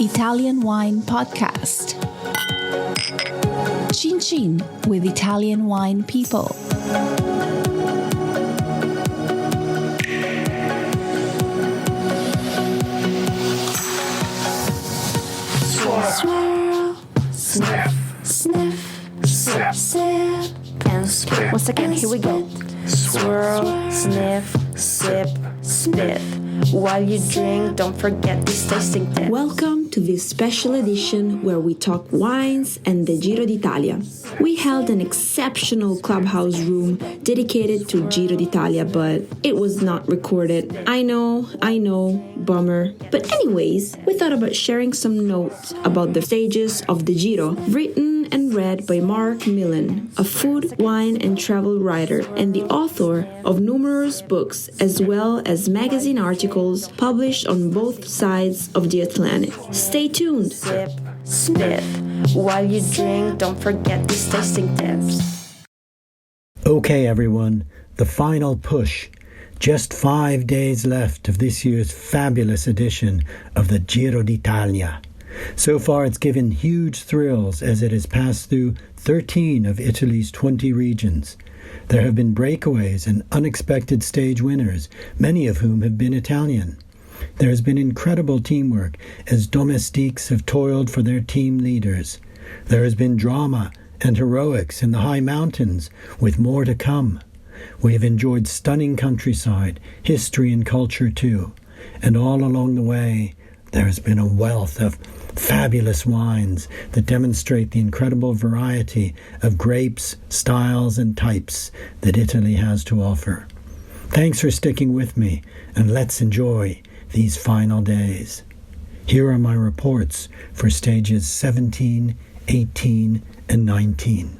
Italian Wine Podcast. Cin Cin with Italian wine people. Swirl, sniff, sniff, sip, sip, and swirl. Once again, here we go. Swirl, sniff, sip, sniff. While you drink, don't forget these tasting tips. Welcome to this special edition where we talk wines and the Giro D'Italia. We held an exceptional ClubHouse Room dedicated to Giro D'Italia, but it was not recorded. I know, bummer. But anyways, we thought about sharing some notes about the stages of the Giro, written and read by Marc Millon, a food, wine, and travel writer, and the author of numerous books, as well as magazine articles published on both sides of the Atlantic. Stay tuned. Sip, sniff. While you drink, don't forget these tasting tips. Okay, everyone, the final push. Just 5 days left of this year's fabulous edition of the Giro D'Italia. So far, it's given huge thrills as it has passed through 13 of Italy's 20 regions. There have been breakaways and unexpected stage winners, many of whom have been Italian. There has been incredible teamwork as domestiques have toiled for their team leaders. There has been drama and heroics in the high mountains, with more to come. We have enjoyed stunning countryside, history and culture too. And all along the way, there has been a wealth of fabulous wines that demonstrate the incredible variety of grapes, styles, and types that Italy has to offer. Thanks for sticking with me, and let's enjoy these final days. Here are my reports for stages 17, 18, and 19.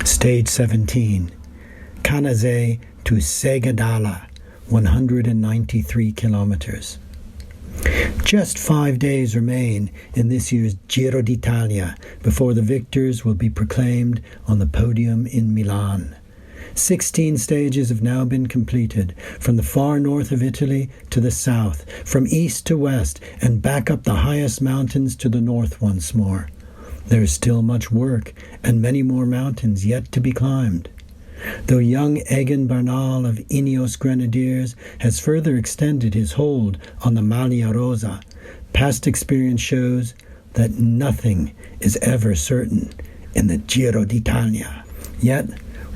Stage 17, Canazei to Segadala, 193 kilometers. Just 5 days remain in this year's Giro d'Italia before the victors will be proclaimed on the podium in Milan. 16 stages have now been completed, from the far north of Italy to the south, from east to west, and back up the highest mountains to the north once more. There is still much work and many more mountains yet to be climbed. Though young Egan Bernal of Ineos Grenadiers has further extended his hold on the Maglia Rosa, past experience shows that nothing is ever certain in the Giro d'Italia. Yet,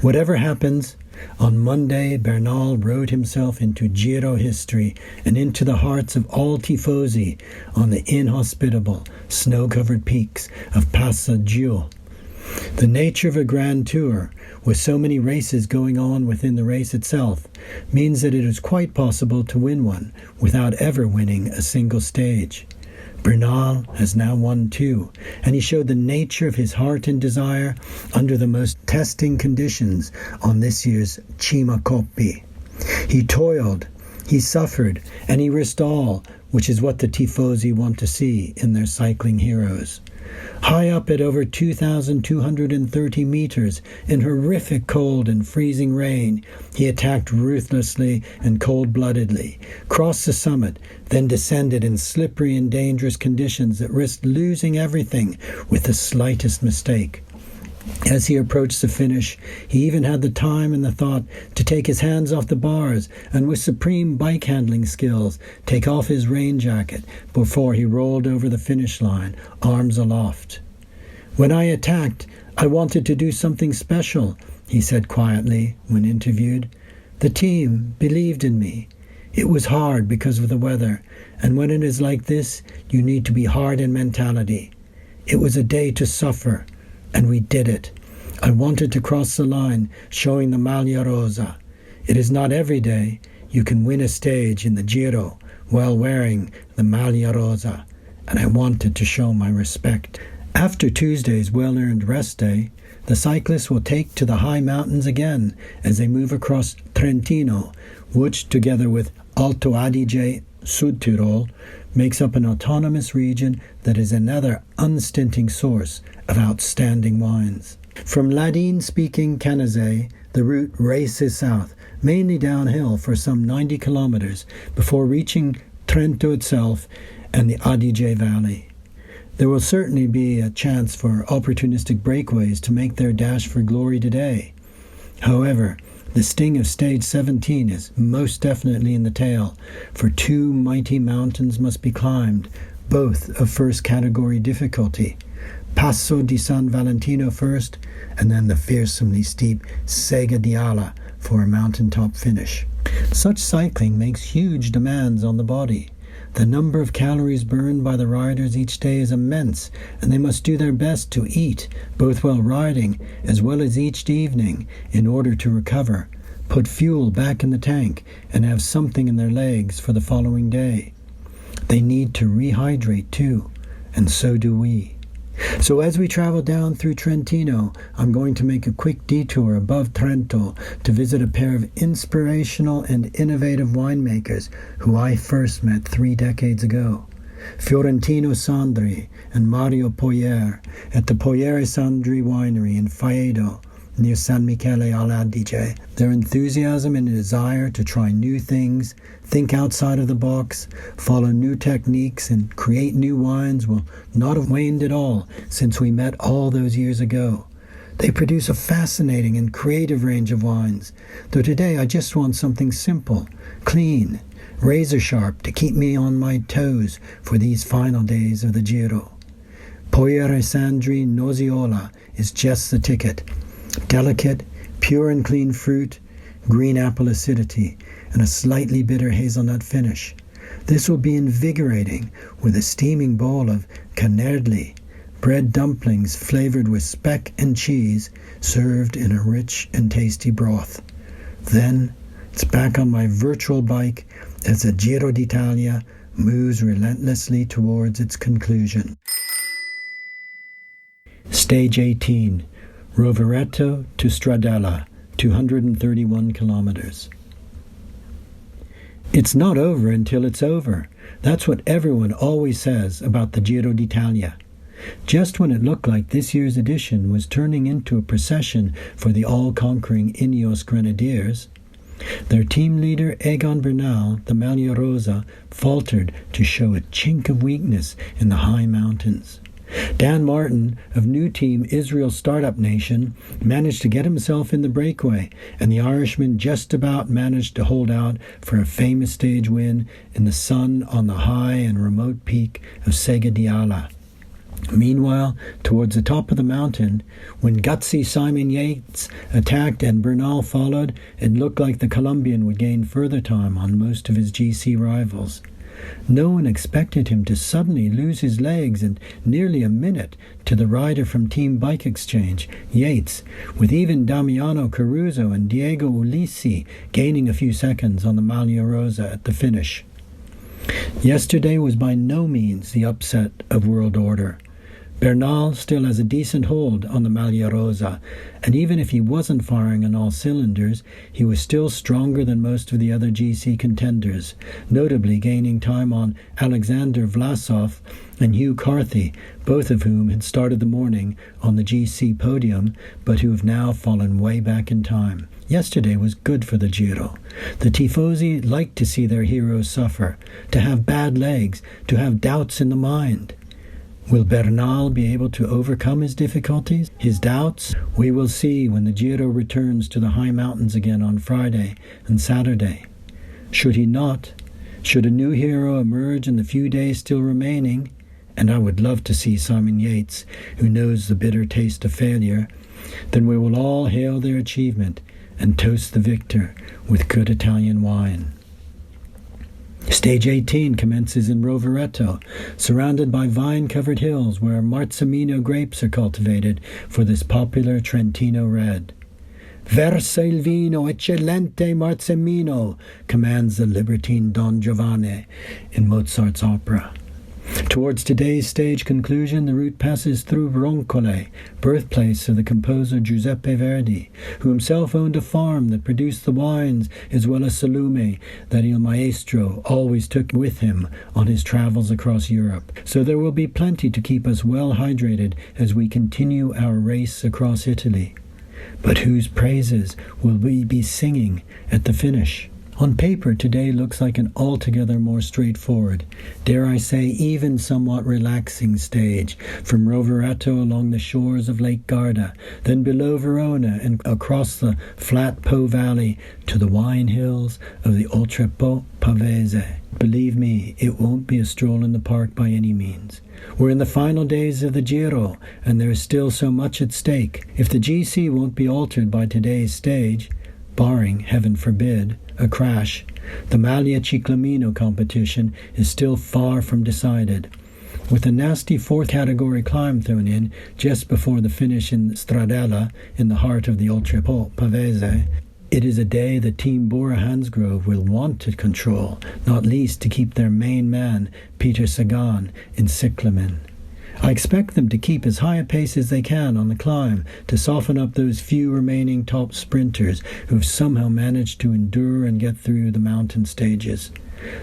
whatever happens, on Monday Bernal rode himself into Giro history and into the hearts of all tifosi on the inhospitable, snow-covered peaks of Passaggio. The nature of a grand tour, with so many races going on within the race itself, means that it is quite possible to win one without ever winning a single stage. Bernal has now won 2, and he showed the nature of his heart and desire under the most testing conditions on this year's Cima Coppi. He toiled, he suffered, and he risked all, which is what the tifosi want to see in their cycling heroes. High up at over 2,230 meters, in horrific cold and freezing rain, he attacked ruthlessly and cold-bloodedly, crossed the summit, then descended in slippery and dangerous conditions that risked losing everything with the slightest mistake. As he approached the finish, he even had the time and the thought to take his hands off the bars and with supreme bike handling skills take off his rain jacket before he rolled over the finish line, arms aloft. "When I attacked, I wanted to do something special," he said quietly when interviewed. "The team believed in me. It was hard because of the weather, and when it is like this, you need to be hard in mentality. It was a day to suffer. And we did it. I wanted to cross the line, showing the Maglia Rosa. It is not every day you can win a stage in the Giro while wearing the Maglia Rosa, and I wanted to show my respect." After Tuesday's well-earned rest day, the cyclists will take to the high mountains again as they move across Trentino, which, together with Alto Adige, Südtirol, makes up an autonomous region that is another unstinting source of outstanding wines. From Ladin-speaking Canazei, the route races south, mainly downhill for some 90 kilometers, before reaching Trento itself and the Adige Valley. There will certainly be a chance for opportunistic breakaways to make their dash for glory today. However, the sting of stage 17 is most definitely in the tail, for two mighty mountains must be climbed, both of first category difficulty. Passo di San Valentino first, and then the fearsomely steep Sega di Ala for a mountaintop finish. Such cycling makes huge demands on the body. The number of calories burned by the riders each day is immense, and they must do their best to eat, both while riding as well as each evening, in order to recover, put fuel back in the tank, and have something in their legs for the following day. They need to rehydrate too, and so do we. So as we travel down through Trentino, I'm going to make a quick detour above Trento to visit a pair of inspirational and innovative winemakers who I first met 3 decades ago. Fiorentino Sandri and Mario Poyer at the Poyere Sandri winery in Faedo, near San Michele all'Adige. Their enthusiasm and desire to try new things, think outside of the box, follow new techniques, and create new wines will not have waned at all since we met all those years ago. They produce a fascinating and creative range of wines, though today I just want something simple, clean, razor sharp to keep me on my toes for these final days of the Giro. Poyere Sandri Noziola is just the ticket. Delicate, pure and clean fruit, green apple acidity, and a slightly bitter hazelnut finish. This will be invigorating with a steaming bowl of canerdli, bread dumplings flavored with speck and cheese, served in a rich and tasty broth. Then it's back on my virtual bike as the Giro d'Italia moves relentlessly towards its conclusion. Stage 18. Rovereto to Stradella, 231 kilometers. It's not over until it's over. That's what everyone always says about the Giro d'Italia. Just when it looked like this year's edition was turning into a procession for the all-conquering Ineos Grenadiers, their team leader Egan Bernal, the Maglia Rosa, faltered to show a chink of weakness in the high mountains. Dan Martin of new team Israel Startup Nation managed to get himself in the breakaway, and the Irishman just about managed to hold out for a famous stage win in the sun on the high and remote peak of Sega di Ala. Meanwhile, towards the top of the mountain, when gutsy Simon Yates attacked and Bernal followed, it looked like the Colombian would gain further time on most of his GC rivals. No one expected him to suddenly lose his legs in nearly a minute to the rider from Team Bike Exchange, Yates, with even Damiano Caruso and Diego Ulisi gaining a few seconds on the Maglia Rosa at the finish. Yesterday was by no means the upset of world order. Bernal still has a decent hold on the Maglia Rosa, and even if he wasn't firing on all cylinders, he was still stronger than most of the other GC contenders, notably gaining time on Alexander Vlasov and Hugh Carthy, both of whom had started the morning on the GC podium, but who have now fallen way back in time. Yesterday was good for the Giro. The Tifosi like to see their heroes suffer, to have bad legs, to have doubts in the mind. Will Bernal be able to overcome his difficulties, his doubts? We will see when the Giro returns to the high mountains again on Friday and Saturday. Should he not, should a new hero emerge in the few days still remaining, and I would love to see Simon Yates, who knows the bitter taste of failure, then we will all hail their achievement and toast the victor with good Italian wine. Stage 18 commences in Rovereto, surrounded by vine-covered hills where Marzemino grapes are cultivated for this popular Trentino red. Versa il vino, eccellente Marzemino, commands the libertine Don Giovanni in Mozart's opera. Towards today's stage conclusion, the route passes through Roncole, birthplace of the composer Giuseppe Verdi, who himself owned a farm that produced the wines as well as salume that Il Maestro always took with him on his travels across Europe. So there will be plenty to keep us well hydrated as we continue our race across Italy. But whose praises will we be singing at the finish? On paper, today looks like an altogether more straightforward, dare I say even somewhat relaxing stage, from Rovereto along the shores of Lake Garda, then below Verona and across the flat Po Valley to the wine hills of the Oltrepo Pavese. Believe me, it won't be a stroll in the park by any means. We're in the final days of the Giro, and there is still so much at stake. If the GC won't be altered by today's stage, barring, heaven forbid, a crash, the Maglia Ciclamino competition is still far from decided. With a nasty fourth category climb thrown in just before the finish in Stradella, in the heart of the Oltrepo Pavese, it is a day that Team Bora Hansgrohe will want to control, not least to keep their main man, Peter Sagan, in cyclamen. I expect them to keep as high a pace as they can on the climb to soften up those few remaining top sprinters who have somehow managed to endure and get through the mountain stages.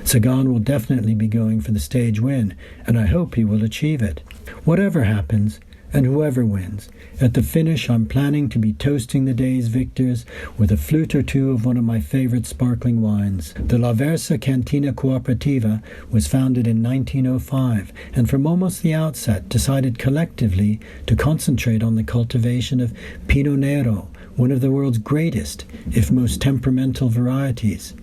Sagan will definitely be going for the stage win, and I hope he will achieve it. Whatever happens, and whoever wins, at the finish I'm planning to be toasting the day's victors with a flute or two of one of my favorite sparkling wines. The La Versa Cantina Cooperativa was founded in 1905 and from almost the outset decided collectively to concentrate on the cultivation of Pinot Nero, one of the world's greatest, if most temperamental varieties.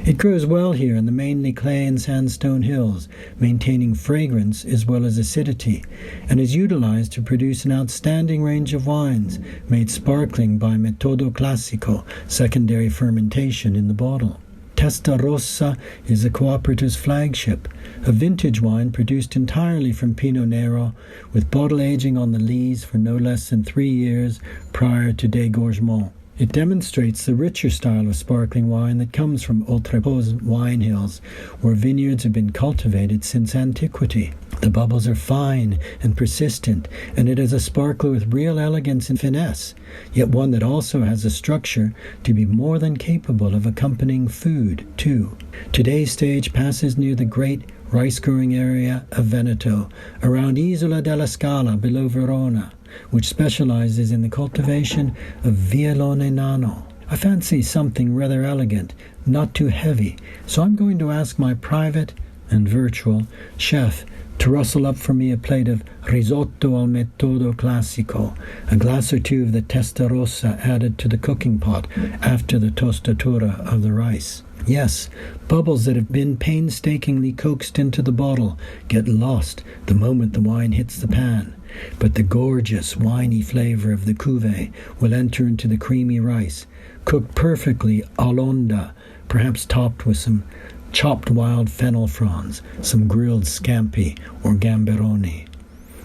It grows well here in the mainly clay and sandstone hills, maintaining fragrance as well as acidity, and is utilized to produce an outstanding range of wines, made sparkling by metodo classico, secondary fermentation in the bottle. Testa Rossa is the cooperative's flagship, a vintage wine produced entirely from Pinot Nero, with bottle aging on the lees for no less than 3 years prior to dégorgement. It demonstrates the richer style of sparkling wine that comes from Oltrepo's wine hills, where vineyards have been cultivated since antiquity. The bubbles are fine and persistent, and it is a sparkler with real elegance and finesse, yet one that also has a structure to be more than capable of accompanying food, too. Today's stage passes near the great rice-growing area of Veneto, around Isola della Scala below Verona, which specializes in the cultivation of Violone Nano. I fancy something rather elegant, not too heavy, so I'm going to ask my private and virtual chef to rustle up for me a plate of risotto al metodo classico, a glass or two of the testa rossa added to the cooking pot after the tostatura of the rice. Yes, bubbles that have been painstakingly coaxed into the bottle get lost the moment the wine hits the pan, but the gorgeous, winey flavor of the cuvée will enter into the creamy rice, cooked perfectly all'onda, perhaps topped with some chopped wild fennel fronds, some grilled scampi or gamberoni.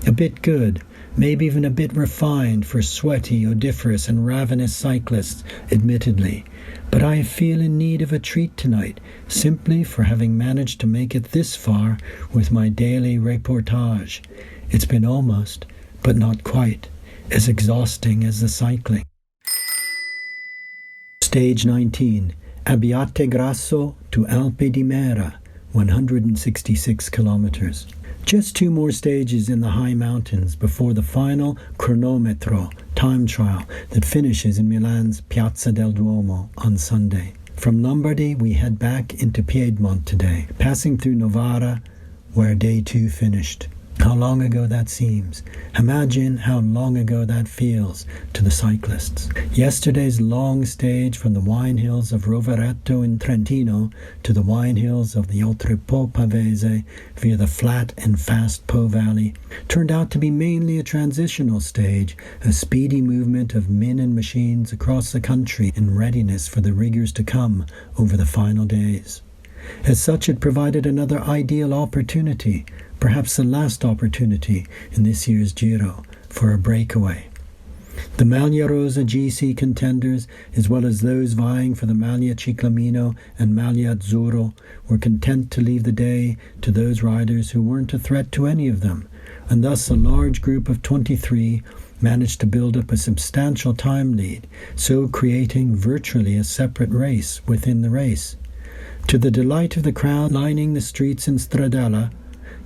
A bit good, maybe even a bit refined for sweaty, odoriferous and ravenous cyclists, admittedly, but I feel in need of a treat tonight, simply for having managed to make it this far with my daily reportage. It's been almost, but not quite, as exhausting as the cycling. Stage 19, Abbiate Grasso to Alpe di Mera, 166 kilometers. Just 2 more stages in the high mountains before the final chronometro time trial that finishes in Milan's Piazza del Duomo on Sunday. From Lombardy, we head back into Piedmont today, passing through Novara, where day 2 finished. How long ago that seems. Imagine how long ago that feels to the cyclists. Yesterday's long stage from the wine hills of Rovereto in Trentino to the wine hills of the Oltrepo Pavese via the flat and fast Po Valley turned out to be mainly a transitional stage, a speedy movement of men and machines across the country in readiness for the rigors to come over the final days. As such, it provided another ideal opportunity, perhaps the last opportunity in this year's Giro, for a breakaway. The Maglia Rosa GC contenders, as well as those vying for the Maglia Ciclamino and Maglia Azzurro, were content to leave the day to those riders who weren't a threat to any of them, and thus a large group of 23 managed to build up a substantial time lead, so creating virtually a separate race within the race. To the delight of the crowd lining the streets in Stradella,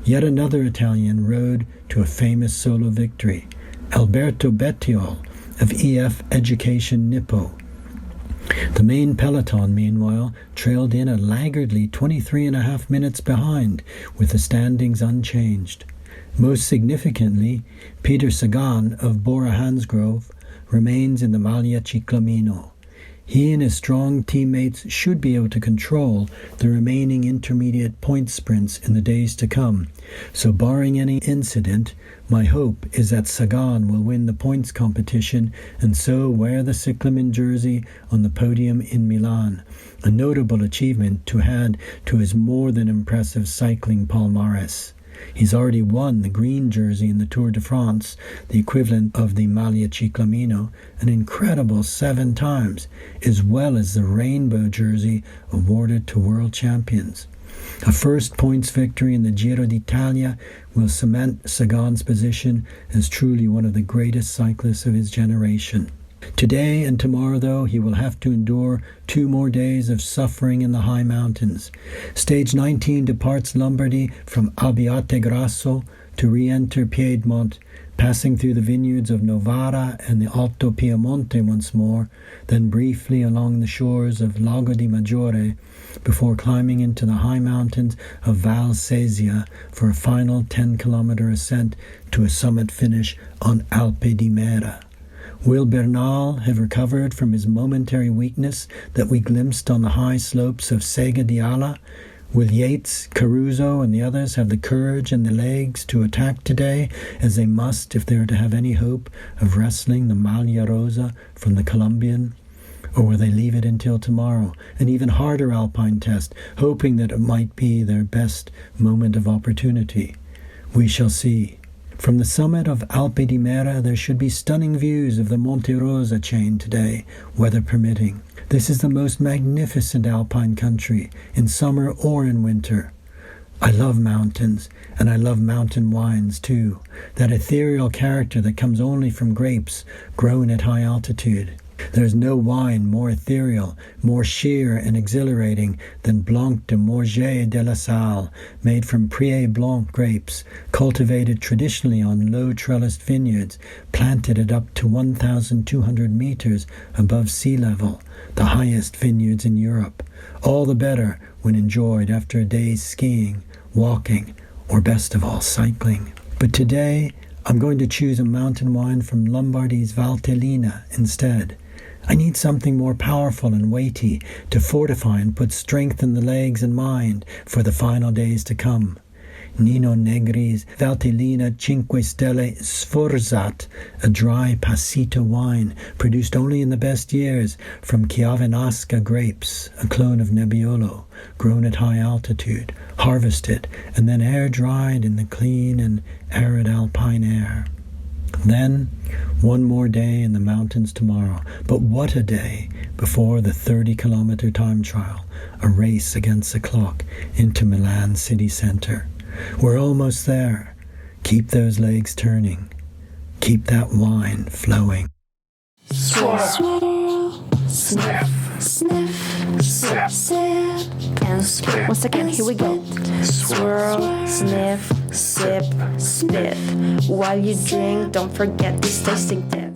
yet another Italian rode to a famous solo victory, Alberto Bettiol of EF Education Nippo. The main peloton, meanwhile, trailed in a laggardly 23.5 minutes behind, with the standings unchanged. Most significantly, Peter Sagan of Bora Hansgrohe remains in the Maglia Ciclamino. He and his strong teammates should be able to control the remaining intermediate point sprints in the days to come. So barring any incident, my hope is that Sagan will win the points competition and so wear the cyclamen jersey on the podium in Milan, a notable achievement to add to his more than impressive cycling palmarès. He's already won the green jersey in the Tour de France, the equivalent of the Maglia Ciclamino, an incredible 7 times, as well as the rainbow jersey awarded to world champions. A first points victory in the Giro d'Italia will cement Sagan's position as truly one of the greatest cyclists of his generation. Today and tomorrow, though, he will have to endure 2 more days of suffering in the high mountains. Stage 19 departs Lombardy from Abbiate Grasso to re-enter Piedmont, passing through the vineyards of Novara and the Alto Piemonte once more, then briefly along the shores of Lago di Maggiore, before climbing into the high mountains of Val Sesia for a final 10-kilometer ascent to a summit finish on Alpe di Mera. Will Bernal have recovered from his momentary weakness that we glimpsed on the high slopes of Sega di Ala? Will Yates, Caruso, and the others have the courage and the legs to attack today, as they must if they are to have any hope of wresting the Maglia Rosa from the Colombian? Or will they leave it until tomorrow, an even harder alpine test, hoping that it might be their best moment of opportunity? We shall see. From the summit of Alpe di Mera, there should be stunning views of the Monte Rosa chain today, weather permitting. This is the most magnificent alpine country, in summer or in winter. I love mountains, and I love mountain wines too, that ethereal character that comes only from grapes grown at high altitude. There is no wine more ethereal, more sheer and exhilarating than Blanc de Morges de la Salle, made from Pré Blanc grapes, cultivated traditionally on low trellised vineyards, planted at up to 1,200 meters above sea level, the highest vineyards in Europe. All the better when enjoyed after a day's skiing, walking, or best of all, cycling. But today, I'm going to choose a mountain wine from Lombardy's Valtellina instead. I need something more powerful and weighty to fortify and put strength in the legs and mind for the final days to come. Nino Negri's Valtellina Cinque Stelle Sforzat, a dry passito wine produced only in the best years from Chiavenasca grapes, a clone of Nebbiolo, grown at high altitude, harvested, and then air-dried in the clean and arid alpine air. Then, one more day in the mountains tomorrow. But what a day before the 30-kilometer time trial, a race against the clock into Milan city centre. We're almost there. Keep those legs turning. Keep that wine flowing. Swirl, swirl, sniff, sniff, sip, sip, and spit. Once again, here we go. Swirl, sniff, sip, spit. While you drink, don't forget these tasting tips.